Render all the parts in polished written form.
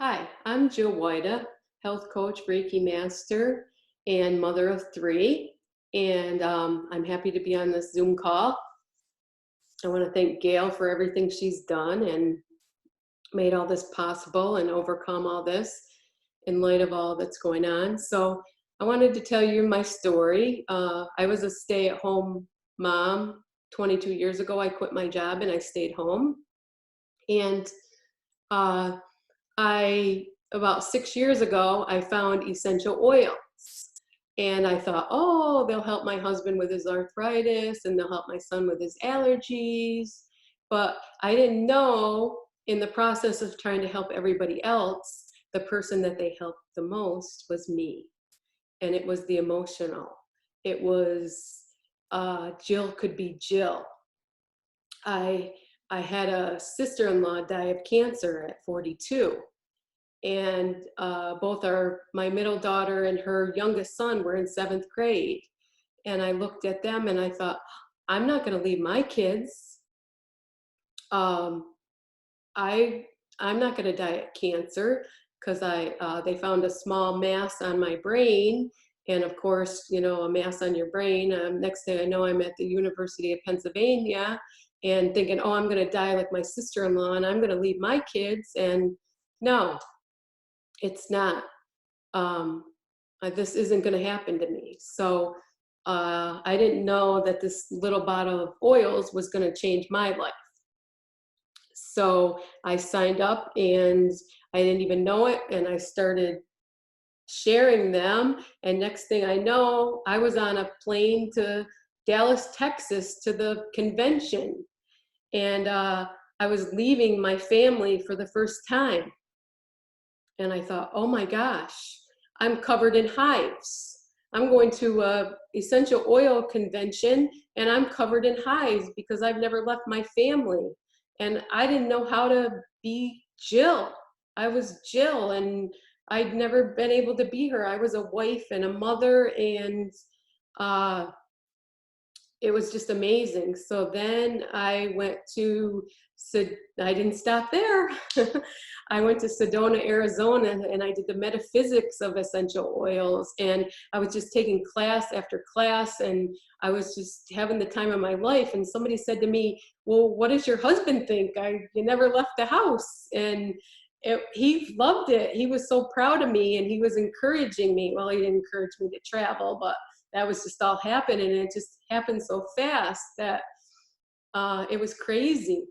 Hi, I'm Jill Weida, health coach, Reiki master, and mother of three. And I'm happy to be on this Zoom call. I want to thank Gail for everything she's done and made all this possible and overcome all this in light of all that's going on. So I wanted to tell you my story. I was a stay-at-home mom 22 years ago. I quit my job and I stayed home. And uh, about 6 years ago, I found essential oils. And I thought, oh, they'll help my husband with his arthritis and they'll help my son with his allergies. But I didn't know in the process of trying to help everybody else, the person that they helped the most was me. And it was the emotional. It was Jill could be Jill. I had a sister-in-law die of cancer at 42. And my middle daughter and her youngest son were in 7th grade. And I looked at them and I thought, I'm not going to leave my kids. I'm not going to die of cancer because they found a small mass on my brain. And of course, you know, a mass on your brain. Next thing I know, I'm at the University of Pennsylvania and thinking, oh, I'm going to die like my sister-in-law and I'm going to leave my kids. And no, it's not. This isn't going to happen to me. So I didn't know that this little bottle of oils was going to change my life. So I signed up and I didn't even know it. And I started sharing them. And next thing I know, I was on a plane to Dallas, Texas to the convention. And I was leaving my family for the first time. And I thought, oh my gosh, I'm covered in hives. I'm going to a essential oil convention and I'm covered in hives because I've never left my family. And I didn't know how to be Jill. I was Jill and I'd never been able to be her. I was a wife and a mother and it was just amazing. So then I didn't stop there. I went to Sedona, Arizona, and I did the metaphysics of essential oils. And I was just taking class after class, and I was just having the time of my life. And somebody said to me, well, what does your husband think? You never left the house. And he loved it. He was so proud of me, and he was encouraging me. Well, he didn't encourage me to travel, but that was just all happening, and it just happened so fast that it was crazy.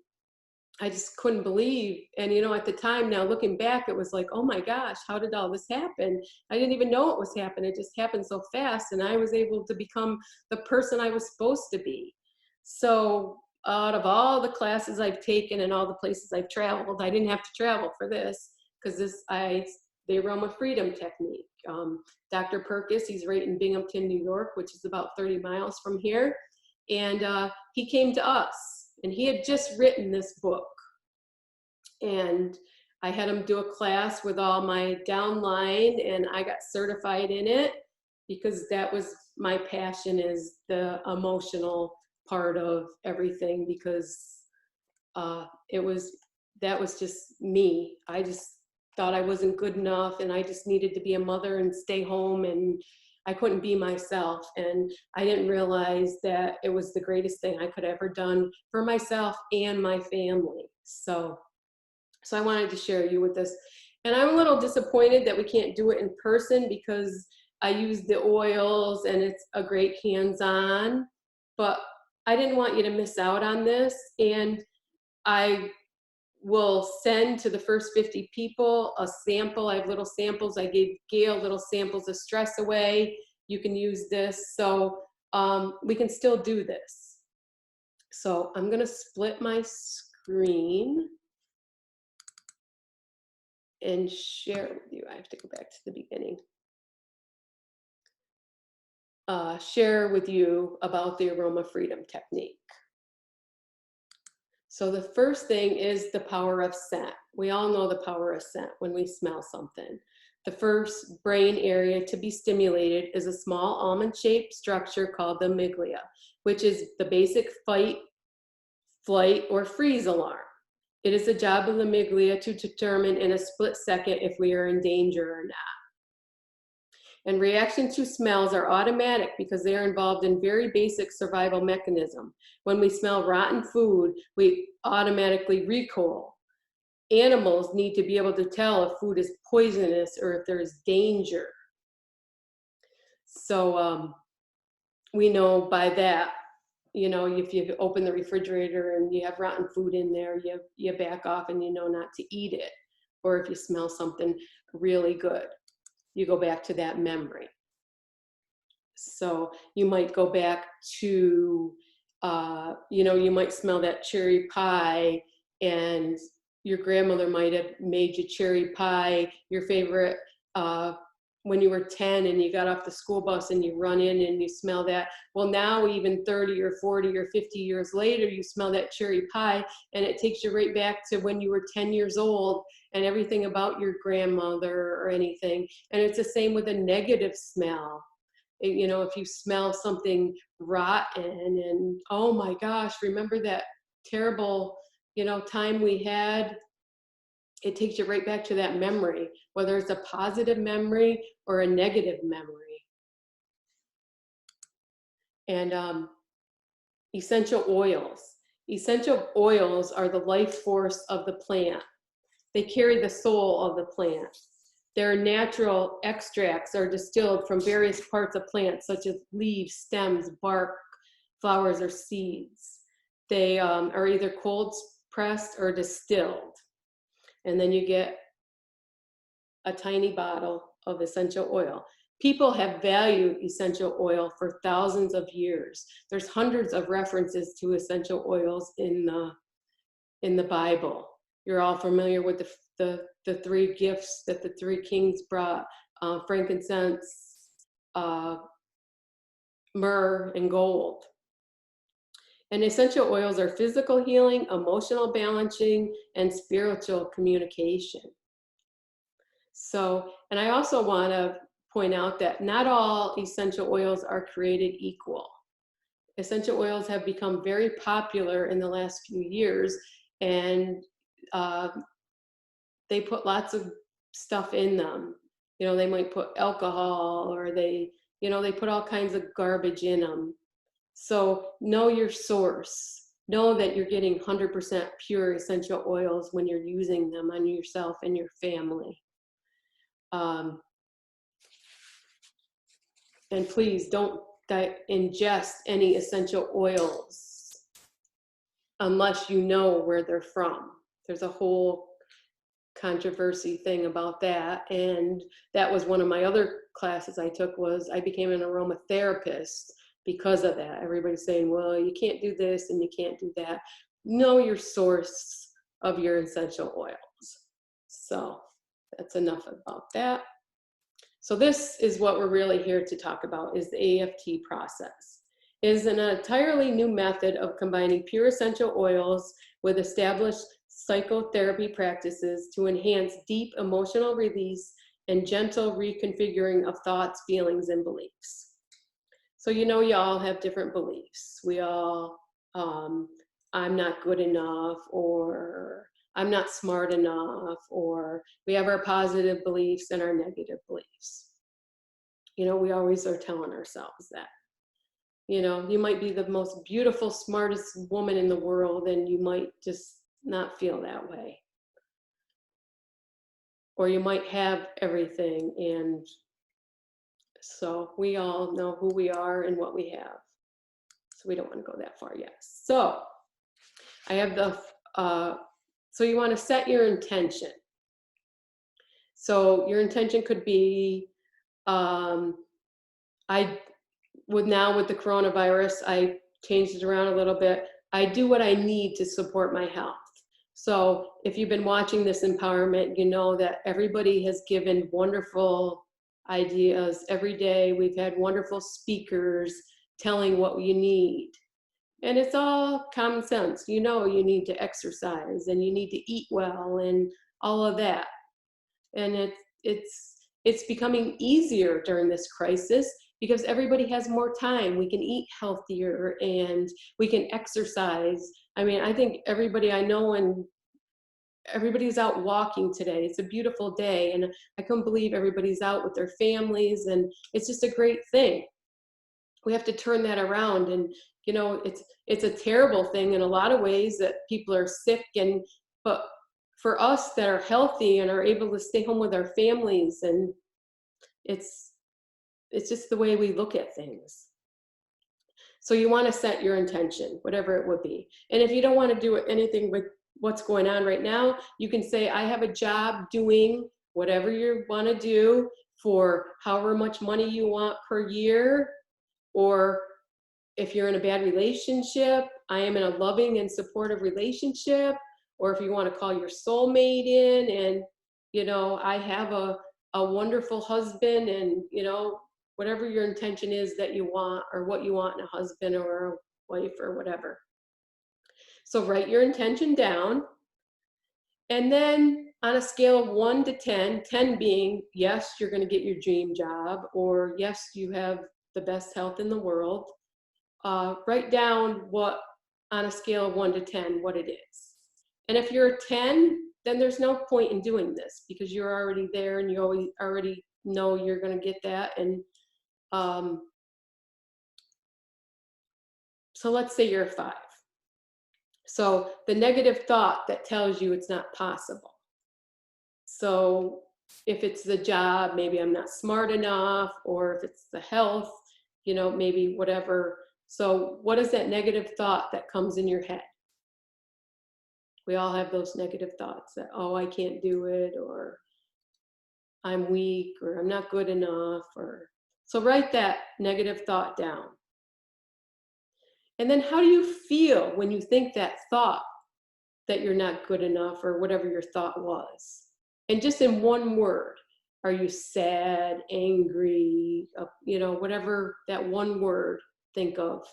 I just couldn't believe. And you know, at the time, now looking back, it was like, oh my gosh, how did all this happen? I didn't even know it was happening. It just happened so fast, and I was able to become the person I was supposed to be. So out of all the classes I've taken and all the places I've traveled, I didn't have to travel for this because the Aroma Freedom Technique. Dr. Perkis, he's right in Binghamton, New York, which is about 30 miles from here. And he came to us and he had just written this book. And I had him do a class with all my downline and I got certified in it because that was my passion, is the emotional part of everything, because that was just me. I just thought I wasn't good enough and I just needed to be a mother and stay home, and I couldn't be myself. And I didn't realize that it was the greatest thing I could ever done for myself and my family. So I wanted to share you with this. And I'm a little disappointed that we can't do it in person because I use the oils and it's a great hands-on, but I didn't want you to miss out on this. And I will send to the first 50 people a sample. I have little samples. I gave Gail little samples of Stress Away. You can use this. So we can still do this. So I'm going to split my screen and share with you. I have to go back to the beginning. Share with you about the Aroma Freedom Technique. So the first thing is the power of scent. We all know the power of scent when we smell something. The first brain area to be stimulated is a small almond-shaped structure called the amygdala, which is the basic fight, flight, or freeze alarm. It is the job of the miglia to determine in a split second if we are in danger or not. And reaction to smells are automatic because they are involved in very basic survival mechanism. When we smell rotten food, we automatically recoil. Animals need to be able to tell if food is poisonous or if there is danger. So we know by that, you know, if you open the refrigerator and you have rotten food in there, you back off and you know not to eat it. Or if you smell something really good, you go back to that memory. So you might go back to, you know, you might smell that cherry pie, and your grandmother might have made you cherry pie, your favorite, when you were 10 and you got off the school bus and you run in and you smell that. Well, now even 30 or 40 or 50 years later, you smell that cherry pie and it takes you right back to when you were 10 years old and everything about your grandmother or anything. And it's the same with a negative smell. You know, if you smell something rotten and, oh my gosh, remember that terrible, you know, time we had, it takes you right back to that memory, whether it's a positive memory or a negative memory. And essential oils. Essential oils are the life force of the plant. They carry the soul of the plant. Their natural extracts are distilled from various parts of plants, such as leaves, stems, bark, flowers, or seeds. They are either cold pressed or distilled. And then you get a tiny bottle of essential oil. People have valued essential oil for thousands of years. There's hundreds of references to essential oils in the Bible. You're all familiar with the three gifts that the three kings brought, frankincense, myrrh, and gold. And essential oils are physical healing, emotional balancing, and spiritual communication. So, and I also want to point out that not all essential oils are created equal. Essential oils have become very popular in the last few years, and they put lots of stuff in them. You know, they might put alcohol, or they put all kinds of garbage in them. So know your source. Know that you're getting 100% pure essential oils when you're using them on yourself and your family. And please don't ingest any essential oils unless you know where they're from. There's a whole controversy thing about that, and that was one of my other classes I took. Was I became an aromatherapist because of that. Everybody's saying, well, you can't do this and you can't do that. Know your source of your essential oils. So that's enough about that. So this is what we're really here to talk about, is the AFT process. It is an entirely new method of combining pure essential oils with established psychotherapy practices to enhance deep emotional release and gentle reconfiguring of thoughts, feelings, and beliefs. So you know, you all have different beliefs. We all, I'm not good enough, or I'm not smart enough, or we have our positive beliefs and our negative beliefs. You know, we always are telling ourselves that. You know, you might be the most beautiful, smartest woman in the world, and you might just not feel that way. Or you might have everything, and so we all know who we are and what we have. So we don't want to go that far yet. So I have so you want to set your intention. So your intention could be, with the coronavirus, I changed it around a little bit. I do what I need to support my health. So if you've been watching this empowerment, you know that everybody has given wonderful ideas every day. We've had wonderful speakers telling what you need. And it's all common sense. You know, you need to exercise and you need to eat well and all of that. And it's becoming easier during this crisis because everybody has more time. We can eat healthier and we can exercise. I mean, I think everybody I know and everybody's out walking today. It's a beautiful day, and I couldn't believe everybody's out with their families, and it's just a great thing. We have to turn that around, and it's a terrible thing in a lot of ways that people are sick, and but for us that are healthy and are able to stay home with our families, and it's just the way we look at things. So you want to set your intention, whatever it would be. And if you don't want to do anything with what's going on right now, you can say, I have a job doing whatever you want to do for however much money you want per year. Or if you're in a bad relationship, I am in a loving and supportive relationship. Or if you want to call your soulmate in and, I have a wonderful husband, and, whatever your intention is that you want, or what you want in a husband or a wife or whatever. So write your intention down. And then on a scale of 1 to 10, 10 being, yes, you're going to get your dream job, or yes, you have the best health in the world. Write down what, on a scale of 1 to 10, what it is. And if you're a 10, then there's no point in doing this, because you're already there and you already know you're going to get that. And so let's say you're a 5. So the negative thought that tells you it's not possible. So if it's the job, maybe I'm not smart enough, or if it's the health, maybe whatever. So what is that negative thought that comes in your head? We all have those negative thoughts that, oh, I can't do it, or I'm weak, or I'm not good enough, so write that negative thought down. And then how do you feel when you think that thought that you're not good enough, or whatever your thought was? And just in one word, are you sad, angry, whatever that one word, think of.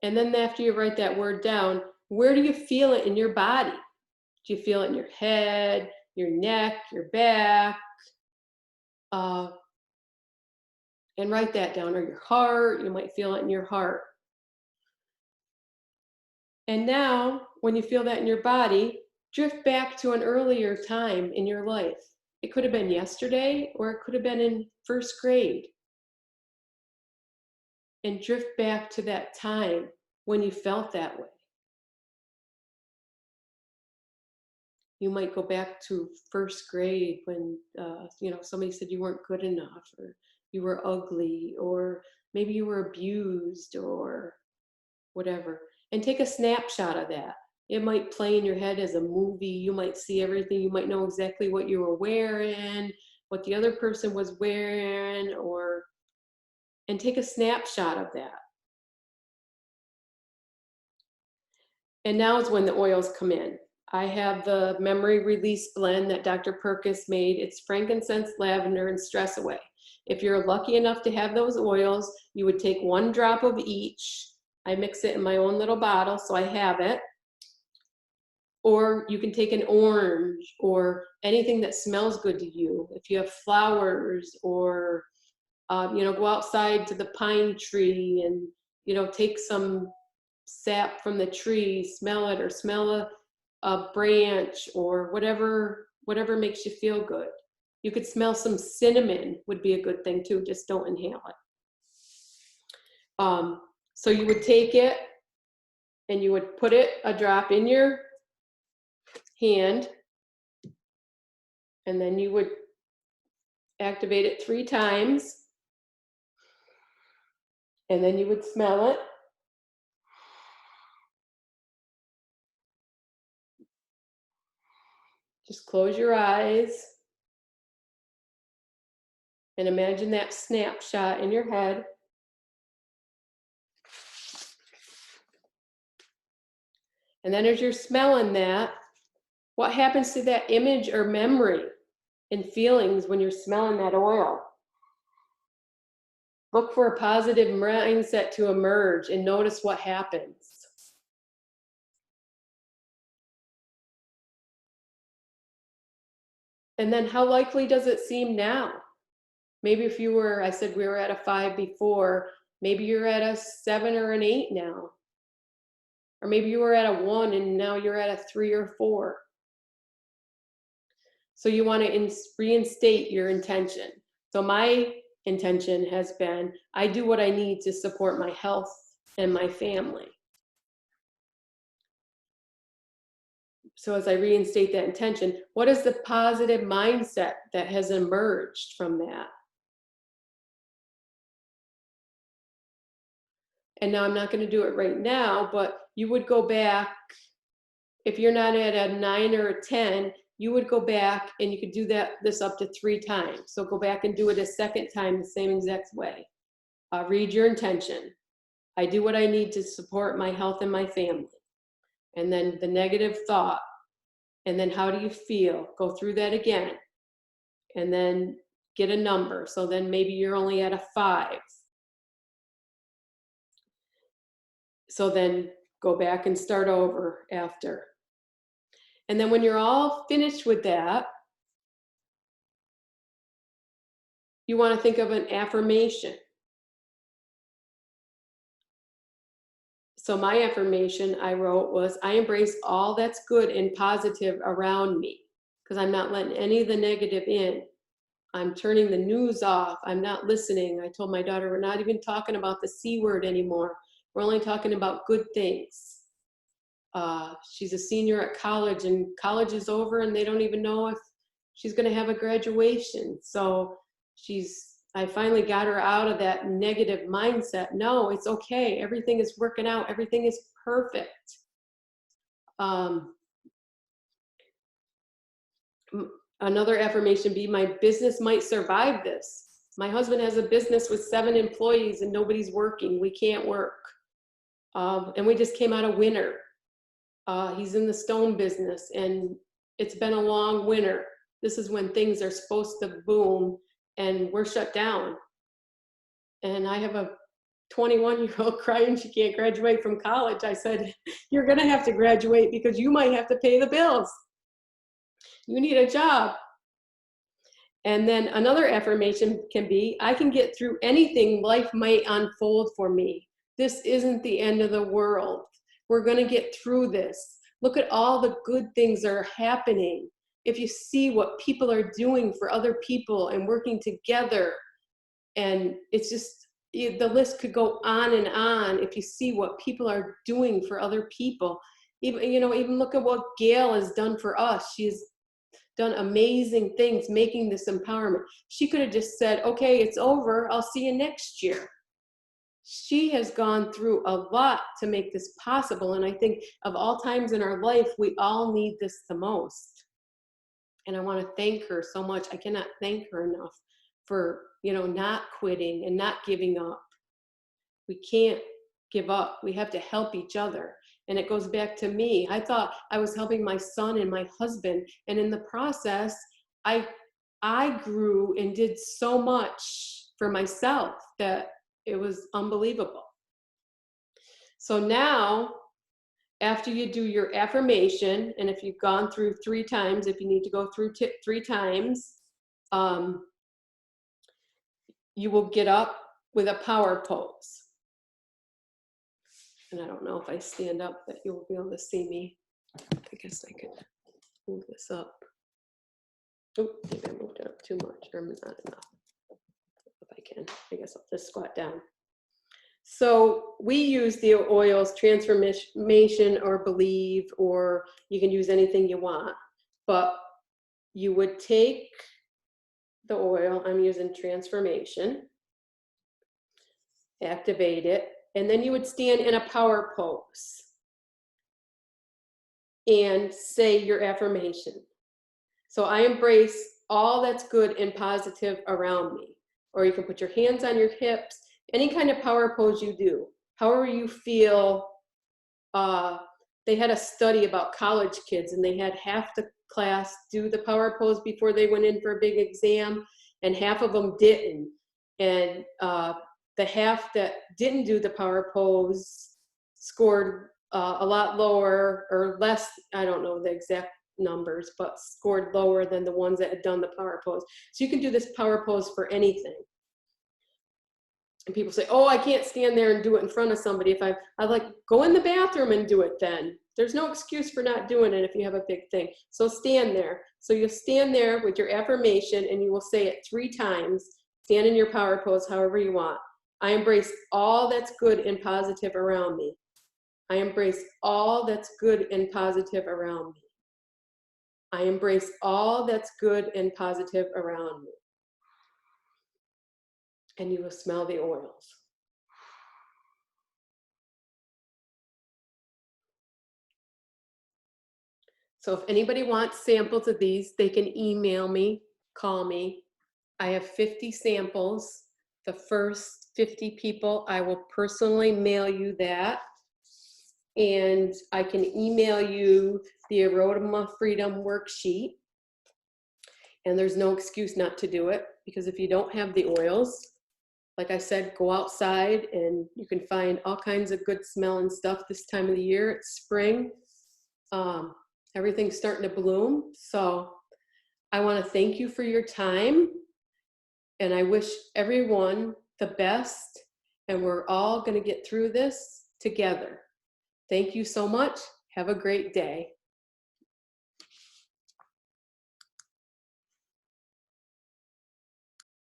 And then after you write that word down, where do you feel it in your body? Do you feel it in your head, your neck, your back? And write that down. Or your heart, you might feel it in your heart. And now, when you feel that in your body, drift back to an earlier time in your life. It could have been yesterday, or it could have been in first grade. And drift back to that time when you felt that way. You might go back to first grade when, somebody said you weren't good enough, or you were ugly, or maybe you were abused, or whatever. And take a snapshot of that. It might play in your head as a movie. You might see everything. You might know exactly what you were wearing, what the other person was wearing, and take a snapshot of that. And now is when the oils come in. I have the memory release blend that Dr. Perkis made. It's frankincense, lavender, and stress away. If you're lucky enough to have those oils, you would take 1 drop of each. I mix it in my own little bottle, so I have it. Or you can take an orange, or anything that smells good to you. If you have flowers, or go outside to the pine tree and take some sap from the tree, smell it, or smell a branch, or whatever makes you feel good. You could smell some cinnamon, would be a good thing too. Just don't inhale it. So you would take it and you would put it a drop in your hand, and then you would activate it 3 times, and then you would smell it. Just close your eyes and imagine that snapshot in your head. And then as you're smelling that, what happens to that image or memory and feelings when you're smelling that oil? Look for a positive mindset to emerge and notice what happens. And then how likely does it seem now? Maybe if you were, I said we were at a 5 before, maybe you're at a 7 or an 8 now. Or maybe you were at a 1 and now you're at a 3 or 4. So you want to reinstate your intention. So my intention has been, I do what I need to support my health and my family. So as I reinstate that intention, what is the positive mindset that has emerged from that? And now I'm not going to do it right now, but you would go back, if you're not at a 9 or a 10, you would go back and you could do this up to 3 times. So go back and do it a second time the same exact way. Read your intention. I do what I need to support my health and my family. And then the negative thought. And then how do you feel? Go through that again. And then get a number. So then maybe you're only at a 5. So then go back and start over after. And then when you're all finished with that, you want to think of an affirmation. So my affirmation I wrote was, I embrace all that's good and positive around me, because I'm not letting any of the negative in. I'm turning the news off. I'm not listening. I told my daughter, we're not even talking about the C word anymore. We're only talking about good things. She's a senior at college, and college is over and they don't even know if she's going to have a graduation. So I finally got her out of that negative mindset. No, it's okay. Everything is working out. Everything is perfect. Another affirmation be, my business might survive this. My husband has a business with 7 employees and nobody's working. We can't work. And we just came out of winter. He's in the stone business and it's been a long winter. This is when things are supposed to boom and we're shut down. And I have a 21-year-old crying she can't graduate from college. I said, you're gonna have to graduate because you might have to pay the bills. You need a job. And then another affirmation can be, I can get through anything life might unfold for me. This isn't the end of the world. We're gonna get through this. Look at all the good things that are happening. If you see what people are doing for other people and working together, and it's just, the list could go on and on. If you see what people are doing for other people, even look at what Gail has done for us. She's done amazing things making this empowerment. She could have just said, okay, it's over. I'll see you next year. She has gone through a lot to make this possible. And I think of all times in our life, we all need this the most. And I want to thank her so much. I cannot thank her enough for, not quitting and not giving up. We can't give up. We have to help each other. And it goes back to me. I thought I was helping my son and my husband. And in the process, I grew and did so much for myself that it was unbelievable. So now, after you do your affirmation, and if you've gone through 3 times, if you need to go through 3 times, you will get up with a power pose. And I don't know if I stand up that you will be able to see me. I guess I could move this up. Oh, maybe I moved it up too much, or not enough. If I can, I guess I'll just squat down. So we use the oils, transformation or believe, or you can use anything you want. But you would take the oil, I'm using transformation, activate it, and then you would stand in a power pose and say your affirmation. So I embrace all that's good and positive around me. Or you can put your hands on your hips, any kind of power pose you do, however you feel. They had a study about college kids, and they had half the class do the power pose before they went in for a big exam, and half of them didn't. And the half that didn't do the power pose scored a lot lower or less, I don't know the exact numbers, but scored lower than the ones that had done the power pose. So you can do this power pose for anything. And people say, oh, I can't stand there and do it in front of somebody. If I like, go in the bathroom and do it then. There's no excuse for not doing it if you have a big thing. So stand there. So you'll stand there with your affirmation and you will say it 3 times. Stand in your power pose, however you want. I embrace all that's good and positive around me. I embrace all that's good and positive around me. I embrace all that's good and positive around me. And you will smell the oils. So if anybody wants samples of these, they can email me, call me. I have 50 samples. The first 50 people, I will personally mail you that. And I can email you the Aroma Freedom worksheet. And there's no excuse not to do it, because if you don't have the oils, like I said, go outside and you can find all kinds of good smelling stuff this time of the year. It's spring. Everything's starting to bloom. So I want to thank you for your time. And I wish everyone the best. And we're all going to get through this together. Thank you so much. Have a great day.